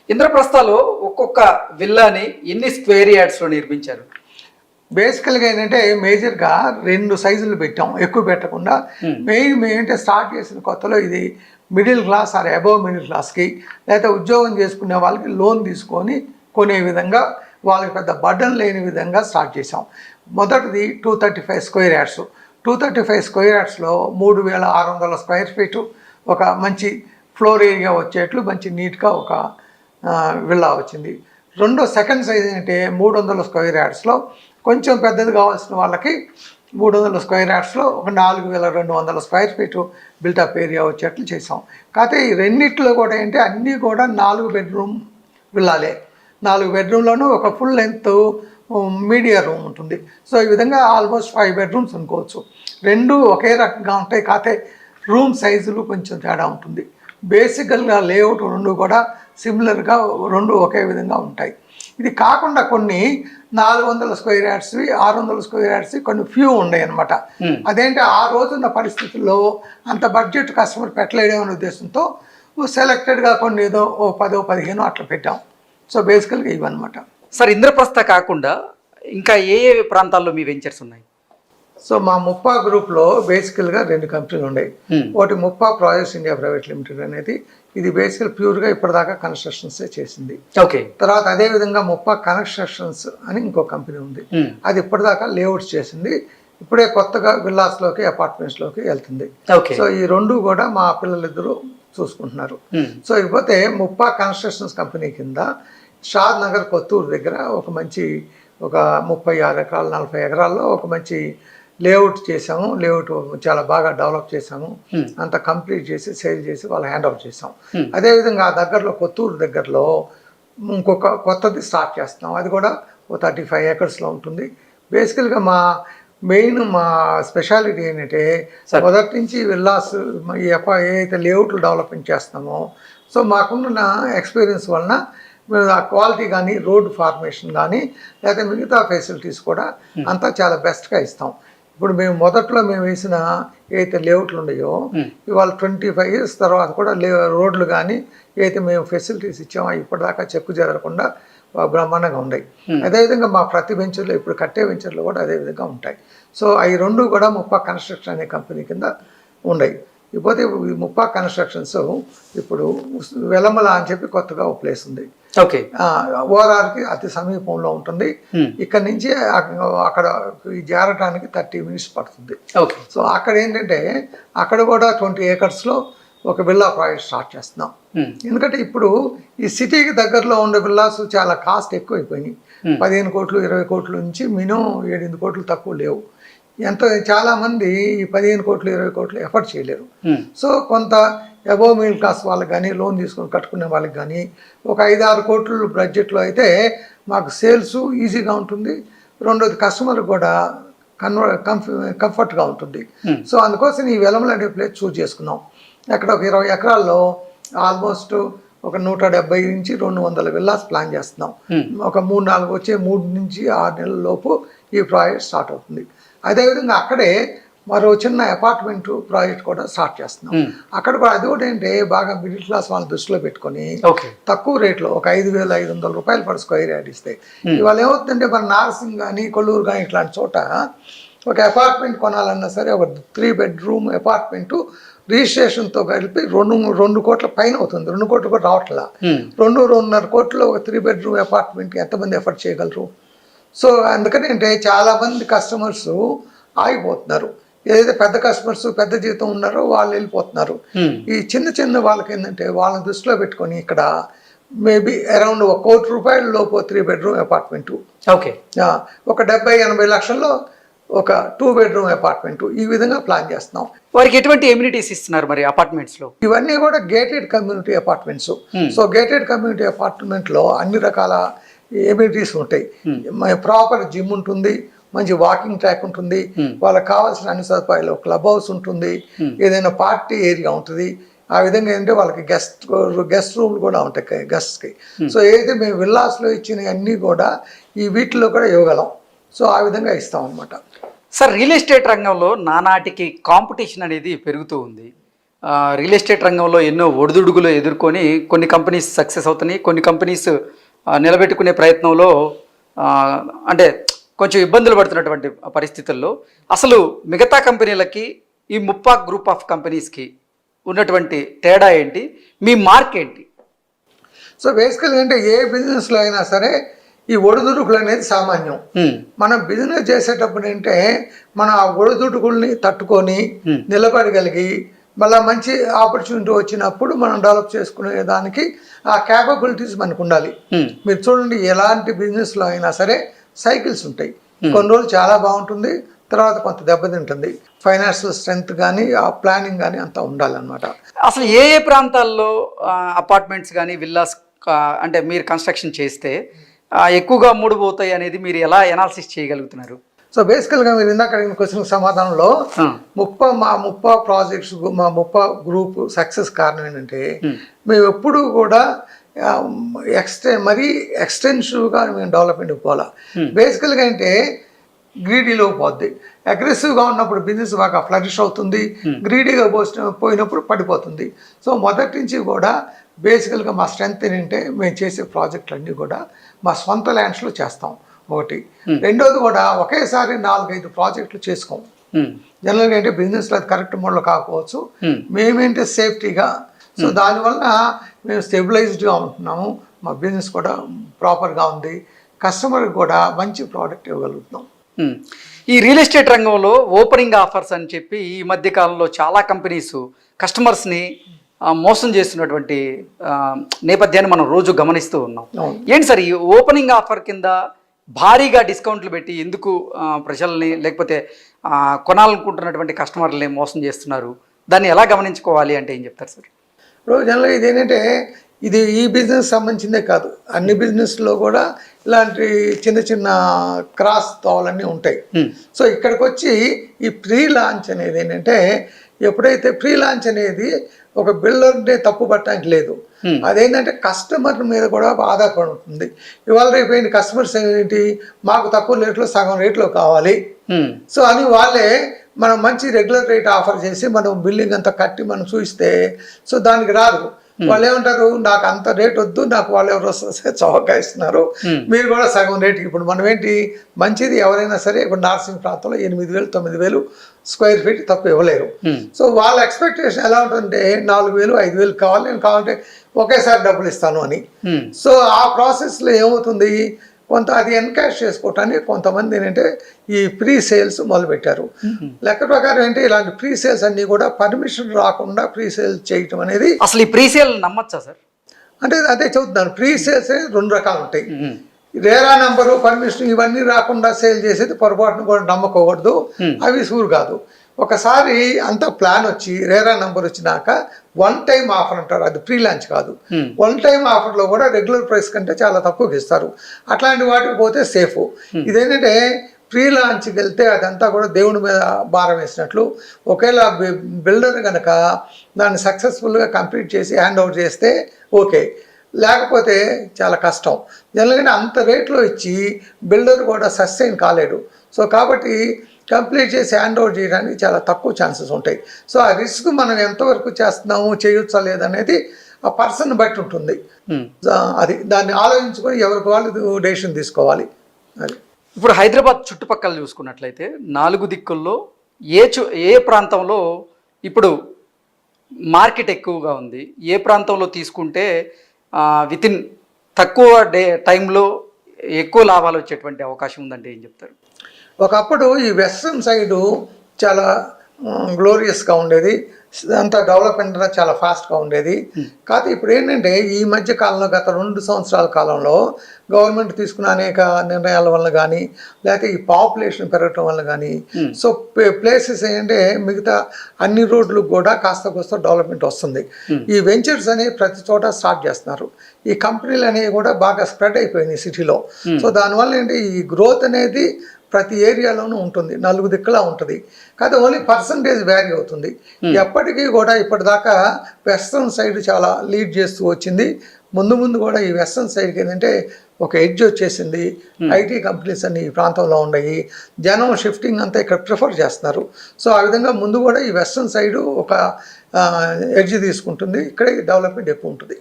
ఇంద్రప్రస్థలో ఒక్కొక్క విల్లాని ఎన్ని స్క్వేర్ యార్డ్స్లో నిర్మించారు? బేసికల్గా ఏంటంటే మేజర్గా 2 సైజులు పెట్టాం, ఎక్కువ పెట్టకుండా. మేము ఏంటంటే స్టార్ట్ చేసిన కొత్తలో ఇది middle class are above middle క్లాస్కి, లేకపోతే ఉద్యోగం చేసుకునే వాళ్ళకి లోన్ తీసుకొని కొనే విధంగా, వాళ్ళకి పెద్ద బర్డన్ లేని విధంగా స్టార్ట్ చేసాం. మొదటిది 235 స్క్వేర్ యార్డ్స్. 235 స్క్వేర్ యార్డ్స్లో 3600 స్క్వేర్ ఫీటు ఒక మంచి ఫ్లోర్ ఏరియా వచ్చేట్లు మంచి నీట్గా ఒక విల్లా వచ్చింది. సెకండ్ సైజ్ అంటే 300 స్క్వేర్ యార్డ్స్లో కొంచెం పెద్దది కావాల్సిన వాళ్ళకి 300 స్క్వేర్ యార్డ్స్లో ఒక 4200 స్క్వేర్ ఫీటు బిల్టప్ ఏరియా వచ్చేట్లు చేసాం. కాకపోతే ఈ రెండిట్లో కూడా ఏంటి అన్నీ కూడా 4 బెడ్రూమ్ విల్లాలే. 4 బెడ్రూమ్లోనూ ఒక ఫుల్ లెంత్ మీడియా రూమ్ ఉంటుంది. సో ఈ విధంగా ఆల్మోస్ట్ 5 బెడ్రూమ్స్ అనుకోవచ్చు. రెండు ఒకే రకంగా ఉంటాయి, కాకపోతే రూమ్ సైజులు కొంచెం తేడా ఉంటుంది. బేసికల్గా లేఅవుట్ రెండు కూడా సిమిలర్గా రెండు ఒకే విధంగా ఉంటాయి. ఇది కాకుండా కొన్ని 400 స్క్వేర్ యార్డ్స్వి, 600 స్క్వేర్ యార్డ్స్వి కొన్ని ఫ్యూ ఉన్నాయి అనమాట. అదేంటి ఆ రోజున్న పరిస్థితుల్లో అంత బడ్జెట్ కస్టమర్ పెట్టలేడే అనే ఉద్దేశంతో సెలెక్టెడ్గా కొన్ని ఏదో 10-15 అట్లా పెట్టాం. సో బేసికల్గా ఇవన్నమాట. సార్, ఇంద్రప్రస్థ కాకుండా ఇంకా ఏ ఏ ప్రాంతాల్లో మీ వెంచర్స్ ఉన్నాయి? సో మా ముప్పా గ్రూప్లో బేసికల్గా 2 కంపెనీలు ఉన్నాయి. ఒకటి Muppa projects India private limited అనేది, ఇది బేసికల్ ప్యూర్గా ఇప్పటిదాకా కన్స్ట్రక్షన్సే చేసింది. ఓకే. తర్వాత అదేవిధంగా ముప్పా కన్స్ట్రక్షన్స్ అని ఇంకో కంపెనీ ఉంది, అది ఇప్పటిదాకా లేఅవుట్స్ చేసింది. ఇప్పుడే కొత్తగా విల్లాస్లోకి అపార్ట్మెంట్స్లోకి వెళ్తుంది. సో ఈ రెండు కూడా మా పిల్లలిద్దరూ చూసుకుంటున్నారు. సో ఇకపోతే ముప్పా కన్స్ట్రక్షన్స్ కంపెనీ కింద షాద్ నగర్ కొత్తూరు దగ్గర ఒక మంచి ఒక 36 ఎకరాలు 40 ఎకరాల్లో ఒక మంచి లేఅవుట్ చేసాము. లేఅవుట్ చాలా బాగా డెవలప్ చేసాము. అంతా కంప్లీట్ చేసి సేల్ చేసి వాళ్ళు హ్యాండ్ ఓవర్ చేసాం. అదేవిధంగా ఆ దగ్గరలో కొత్తూరు దగ్గరలో ఇంకొక కొత్తది స్టార్ట్ చేస్తున్నాం. అది కూడా ఒక 35 ఏకర్స్లో ఉంటుంది. బేసికల్గా మా స్పెషాలిటీ ఏంటంటే మొదటి నుంచి విల్లాస్ ఏదైతే లేఅవుట్లు డెవలప్మెంట్ చేస్తున్నామో, సో మాకున్న ఎక్స్పీరియన్స్ వలన మేము ఆ క్వాలిటీ కానీ, రోడ్ ఫార్మేషన్ కానీ, లేకపోతే మిగతా ఫెసిలిటీస్ కూడా అంతా చాలా బెస్ట్గా ఇస్తాం. ఇప్పుడు మొదట్లో మేము వేసిన ఏదైతే లేఅవుట్లు ఉన్నాయో ఇవాళ 25 years తర్వాత కూడా రోడ్లు కానీ ఏదైతే మేము ఫెసిలిటీస్ ఇచ్చామో ఇప్పటిదాకా చెక్కు చెదరకుండా బ్రహ్మాండంగా ఉన్నాయి. అదేవిధంగా మా ప్రతి వెంచర్లో ఇప్పుడు కట్టే వెంచర్లు కూడా అదేవిధంగా ఉంటాయి. సో అవి రెండు కూడా ముప్పా కన్స్ట్రక్షన్ అనే కంపెనీ కింద ఉన్నాయి. ఇకపోతే ఈ ముప్పా కన్స్ట్రక్షన్స్ ఇప్పుడు వెలమల అని చెప్పి కొత్తగా ఒక ప్లేస్ ఉంది. ఓకే. ఓఆర్ఆర్కి అతి సమీపంలో ఉంటుంది. ఇక్కడ నుంచి అక్కడ చేరటానికి 30 minutes పడుతుంది. సో అక్కడ ఏంటంటే అక్కడ కూడా 20 acresలో ఒక విల్లా ప్రాజెక్ట్ స్టార్ట్ చేస్తున్నాం. ఎందుకంటే ఇప్పుడు ఈ సిటీకి దగ్గరలో ఉండే విల్లాస్ చాలా కాస్ట్ ఎక్కువైపోయినాయి. 15 కోట్లు 20 కోట్ల నుంచి మినిమం 7-8 కోట్లు తక్కువ లేవు. చాలామంది ఈ 15 కోట్లు 20 కోట్లు ఎఫర్ట్ చేయలేరు. సో కొంత అబోవ్ మిడిల్ క్లాస్ వాళ్ళకి కానీ, లోన్ తీసుకొని కట్టుకునే వాళ్ళకి కానీ ఒక 5-6 కోట్ల బడ్జెట్లో అయితే మాకు సేల్స్ ఈజీగా ఉంటుంది. రెండోది కస్టమర్ కూడా కంఫర్ట్గా ఉంటుంది. సో అందుకోసం ఈ వెలమల అనే ప్లేస్ చూస్ చేసుకున్నాం. అక్కడ ఒక 20 ఎకరాల్లో ఆల్మోస్ట్ ఒక 170 నుంచి 200 విల్లాస్ ప్లాన్ చేస్తున్నాం. ఒక 3 నుంచి 6 నెలల లోపు ఈ ప్రాజెక్ట్ స్టార్ట్ అవుతుంది. అదేవిధంగా అక్కడే మరో చిన్న అపార్ట్మెంట్ ప్రాజెక్ట్ కూడా స్టార్ట్ చేస్తున్నాం. అక్కడ కూడా అది కూడా ఏంటంటే బాగా మిడిల్ క్లాస్ వాళ్ళని దృష్టిలో పెట్టుకొని తక్కువ రేట్లో ఒక 5,500 రూపాయలు పర్ స్క్వేర్ యార్డ్ ఇస్తే ఇవాళ ఏమవుతుందంటే మన నార్సింగ్ కానీ, కొల్లూరు కానీ ఇట్లాంటి చోట ఒక అపార్ట్మెంట్ కొనాలన్నా సరే ఒక 3 bedroom అపార్ట్మెంటు రిజిస్ట్రేషన్తో కలిపి 2 కోట్ల పైన అవుతుంది. 2 కోట్లు కూడా రావట్లా. 2-2.5 కోట్లు ఒక 3 bedroom అపార్ట్మెంట్కి ఎంతమంది ఎఫర్ట్ చేయగలరు? సో అందుకని అంటే చాలామంది కస్టమర్స్ ఆగిపోతున్నారు. ఏదైతే పెద్ద కస్టమర్స్ పెద్ద జీతం ఉన్నారో వాళ్ళు వెళ్ళిపోతున్నారు. ఈ చిన్న వాళ్ళకి ఏంటంటే వాళ్ళని దృష్టిలో పెట్టుకొని ఇక్కడ మేబీ అరౌండ్ 1 కోటి రూపాయల లోపు 3 bedroom అపార్ట్మెంటు, ఓకే, ఒక 70-80 లక్షల్లో ఒక 2 bedroom అపార్ట్మెంటు ఈ విధంగా ప్లాన్ చేస్తున్నాం. వారికి ఎటువంటి ఎమ్యూనిటీస్ ఇస్తున్నారు మరి అపార్ట్మెంట్స్లో? ఇవన్నీ కూడా gated community apartments. So gated community అపార్ట్మెంట్లో అన్ని రకాల ఎమ్యూనిటీస్ ఉంటాయి. ప్రాపర్ జిమ్ ఉంటుంది, మంచి వాకింగ్ ట్రాక్ ఉంటుంది, వాళ్ళకి కావాల్సిన అన్ని సదుపాయాలు, క్లబ్ హౌస్ ఉంటుంది, ఏదైనా పార్టీ ఏరియా ఉంటుంది. ఆ విధంగా ఏంటంటే వాళ్ళకి గెస్ట్ రూమ్లు కూడా ఉంటాయి గెస్ట్కి. సో ఏదైతే మేము విల్లాస్లో ఇచ్చిన అన్నీ కూడా ఈ వీటిలో కూడా ఇవ్వగలం. సో ఆ విధంగా ఇస్తాం అనమాట. సార్, రియల్ ఎస్టేట్ రంగంలో నానాటికి కాంపిటీషన్ అనేది పెరుగుతూ ఉంది. రియల్ ఎస్టేట్ రంగంలో ఎన్నో ఒడిదుడుగులు ఎదుర్కొని కొన్ని కంపెనీస్ సక్సెస్ అవుతున్నాయి, కొన్ని కంపెనీస్ నిలబెట్టుకునే ప్రయత్నంలో అంటే కొంచెం ఇబ్బందులు పడుతున్నటువంటి పరిస్థితుల్లో అసలు మిగతా కంపెనీలకి ఈ ముప్పాక్ గ్రూప్ ఆఫ్ కంపెనీస్కి ఉన్నటువంటి తేడా ఏంటి, మీ మార్క్ ఏంటి? సో బేసికల్గా అంటే ఏ బిజినెస్లో అయినా సరే ఈ ఒడిదుడుకులు అనేది సామాన్యం. మనం బిజినెస్ చేసేటప్పుడు అంటే మన ఆ ఒడిదుడుకుల్ని తట్టుకొని నిలబడగలిగి మళ్ళీ మంచి ఆపర్చునిటీ వచ్చినప్పుడు మనం డెవలప్ చేసుకునే దానికి ఆ క్యాపబిలిటీస్ మనకు ఉండాలి. మీరు చూడండి, ఎలాంటి బిజినెస్లో అయినా సరే సైకిల్స్ ఉంటాయి. కొన్ని రోజులు చాలా బాగుంటుంది, తర్వాత కొంత దెబ్బతింటుంది. ఫైనాన్షియల్ స్ట్రెంగ్త్ కానీ ఆ ప్లానింగ్ కానీ అంతా ఉండాలన్నమాట. అసలు ఏ ఏ ప్రాంతాల్లో అపార్ట్మెంట్స్ కానీ విల్లాస్ అంటే మీరు కన్స్ట్రక్షన్ చేస్తే ఎక్కువగా అమ్ముడుపోతాయి అనేది మీరు ఎలా ఎనాలిసిస్ చేయగలుగుతున్నారు? సో బేసికల్గా మీరు ఇందాక అడిగిన క్వశ్చన్ సమాధానంలో ముప్పా ప్రాజెక్ట్స్, మా ముప్పా గ్రూప్ సక్సెస్ కారణం ఏంటంటే మేము ఎప్పుడూ కూడా మరీ ఎక్స్టెన్సివ్గా మేము డెవలప్మెంట్కి పోలా. బేసికల్గా అంటే గ్రీడీలో పోద్ది. అగ్రెసివ్గా ఉన్నప్పుడు బిజినెస్ బాగా ఫ్లరిష్ అవుతుంది, గ్రీడీగా పోయినప్పుడు పడిపోతుంది. సో మొదటి నుంచి కూడా బేసికల్గా మా స్ట్రెంగ్త్ ఏంటంటే మేము చేసే ప్రాజెక్టులన్నీ కూడా మా సొంత ల్యాండ్స్లో చేస్తాం ఒకటి. రెండోది కూడా ఒకేసారి 4-5 ప్రాజెక్టులు చేసుకోం. జనరల్గా అంటే బిజినెస్లో అది కరెక్ట్ మోడ్లో కాకపోవచ్చు, మేమేంటే సేఫ్టీగా. సో దానివల్ల మేము స్టెబిలైజ్డ్గా ఉంటున్నాము, మా బిజినెస్ కూడా ప్రాపర్గా ఉంది, కస్టమర్కి కూడా మంచి ప్రోడక్ట్ ఇవ్వగలుగుతున్నాం. ఈ రియల్ ఎస్టేట్ రంగంలో ఓపెనింగ్ ఆఫర్స్ అని చెప్పి ఈ మధ్య కాలంలో చాలా కంపెనీస్ కస్టమర్స్ని మోసం చేస్తున్నటువంటి నేపథ్యాన్ని మనం రోజు గమనిస్తూ ఉన్నాం. ఏంటి సార్, ఈ ఓపెనింగ్ ఆఫర్ కింద భారీగా డిస్కౌంట్లు పెట్టి ఎందుకు ప్రజల్ని లేకపోతే కొనాలనుకుంటున్నటువంటి కస్టమర్లని మోసం చేస్తున్నారు? దాన్ని ఎలా గమనించుకోవాలి అంటే ఏం చెప్తారు సార్? ఇప్పుడు జనరల్గా ఇదేంటంటే ఇది ఈ బిజినెస్ సంబంధించిందే కాదు, అన్ని బిజినెస్లో కూడా ఇలాంటి చిన్న చిన్న క్రాస్ తోవలన్నీ ఉంటాయి. సో ఇక్కడికి వచ్చి ఈ ప్రీ లాంచ్ అనేది ఏంటంటే, ఎప్పుడైతే ప్రీ లాంచ్ అనేది ఒక బిల్డర్ని తప్పు పట్టడానికి లేదు, అదేంటంటే కస్టమర్ మీద కూడా ఆధారపడి ఉంటుంది. ఇవాళ రేపు ఏంటి కస్టమర్స్ ఏంటి, మాకు తక్కువ రేట్లో సగం రేట్లో కావాలి, సో అని వాళ్ళే మనం మంచి రెగ్యులర్ రేట్ ఆఫర్ చేసి మనం బిల్డింగ్ అంతా కట్టి మనం చూస్తే సో దానికి రాదు. వాళ్ళు ఏమంటారు, నాకు అంత రేట్ వద్దు, నాకు వాళ్ళు ఎవరు వస్తే చౌకగా ఇస్తున్నారు, మీరు కూడా సగం రేటుకి. ఇప్పుడు మనం ఏంటి మంచిది ఎవరైనా సరే ఇప్పుడు నార్సింగ్ ప్రాంతంలో 8,000-9,000 స్క్వేర్ ఫీట్ తప్పు ఇవ్వలేరు. సో వాళ్ళ ఎక్స్పెక్టేషన్ ఎలా ఉంటుందంటే 4,000-5,000 కావాలి, నేను కావాలంటే ఒకేసారి డబ్బులు ఇస్తాను అని. సో ఆ ప్రాసెస్లో ఏమవుతుంది, కొంత అది ఎన్కాష్ చేసుకోవటానికి కొంతమంది ఏంటంటే ఈ ప్రీ సేల్స్ మొదలుపెట్టారు. లెక్క ప్రకారం ఏంటి ఇలాంటి ప్రీ సేల్స్ అన్నీ కూడా పర్మిషన్ రాకుండా ప్రీ సేల్స్ చేయటం అనేది. అసలు ఈ ప్రీ సేల్ నమ్మచ్చా సార్? అంటే అదే చెబుతున్నాను, ప్రీ సేల్స్ 2 రకాలు ఉంటాయి. రేరా నంబరు, పర్మిషన్ ఇవన్నీ రాకుండా సేల్ చేసేది పొరపాటును కూడా నమ్మకూడదు, అవి సూరు కాదు. ఒకసారి అంతా ప్లాన్ వచ్చి రేరా నంబర్ వచ్చినాక 1 టైం ఆఫర్ అంటారు, అది ప్రీ లాంచ్ కాదు. 1 టైం ఆఫర్లో కూడా రెగ్యులర్ ప్రైస్ కంటే చాలా తక్కువకి ఇస్తారు. అట్లాంటి వాటికి పోతే సేఫ్. ఇదేంటంటే ప్రీ లాంచ్కి వెళ్తే అదంతా కూడా దేవుడి మీద భారం వేసినట్లు. ఒకవేళ బిల్డర్ కనుక దాన్ని సక్సెస్ఫుల్గా కంప్లీట్ చేసి హ్యాండ్ ఓవర్ చేస్తే ఓకే, లేకపోతే చాలా కష్టం. జనరల్గా అంత రేట్లో ఇచ్చి బిల్డర్ కూడా సస్టైన్ కాలేడు. సో కాబట్టి కంప్లీట్ చేసి హ్యాండ్ ఓవర్ చేయడానికి చాలా తక్కువ ఛాన్సెస్ ఉంటాయి. సో ఆ రిస్క్ మనం ఎంతవరకు చేస్తున్నాము, చేయొచ్చా లేదనేది ఆ పర్సన్ బట్టి ఉంటుంది. అది దాన్ని ఆలోచించుకొని ఎవరికి వాళ్ళు డెసిషన్ తీసుకోవాలి. అది ఇప్పుడు హైదరాబాద్ చుట్టుపక్కల చూసుకున్నట్లయితే 4 దిక్కుల్లో ఏ ప్రాంతంలో ఇప్పుడు మార్కెట్ ఎక్కువగా ఉంది, ఏ ప్రాంతంలో తీసుకుంటే వితిన్ తక్కువ టైంలో ఎక్కువ లాభాలు వచ్చేటువంటి అవకాశం ఉందంటే ఏం చెప్తారు? ఒకప్పుడు ఈ వెస్ట్రన్ సైడు చాలా గ్లోరియస్గా ఉండేది, అంతా డెవలప్మెంట్ చాలా ఫాస్ట్గా ఉండేది. కాదు ఇప్పుడు ఏంటంటే ఈ మధ్య కాలంలో గత 2 సంవత్సరాల కాలంలో గవర్నమెంట్ తీసుకున్న అనేక నిర్ణయాల వల్ల కానీ లేకపోతే ఈ పాపులేషన్ పెరగటం వల్ల కానీ సో ప్లేసెస్ ఏంటంటే మిగతా అన్ని రోడ్లకు కూడా కాస్త కోస్త డెవలప్మెంట్ వస్తుంది. ఈ వెంచర్స్ అనేవి ప్రతి చోట స్టార్ట్ చేస్తున్నారు. ఈ కంపెనీలు అనేవి కూడా బాగా స్ప్రెడ్ అయిపోయినాయి సిటీలో. సో దానివల్ల ఏంటి ఈ గ్రోత్ అనేది ప్రతి ఏరియాలోనూ ఉంటుంది, 4 దిక్కులా ఉంటుంది. కాదు ఓన్లీ పర్సంటేజ్ వ్యారీ అవుతుంది. ఎప్పటికీ కూడా ఇప్పటిదాకా వెస్ట్రన్ సైడ్ చాలా లీడ్ చేస్తూ వచ్చింది, ముందు ముందు కూడా ఈ వెస్ట్రన్ సైడ్కి ఏంటంటే ఒక ఎడ్జ్ వచ్చేసింది. ఐటీ కంపెనీస్ అన్ని ఈ ప్రాంతంలో ఉన్నాయి, జనం షిఫ్టింగ్ అంతా ఇక్కడ ప్రిఫర్ చేస్తున్నారు. సో ఆ విధంగా ముందు కూడా ఈ వెస్ట్రన్ సైడ్ ఒక ఎడ్జ్ తీసుకుంటుంది, ఇక్కడే డెవలప్మెంట్ ఎక్కువ ఉంటుంది.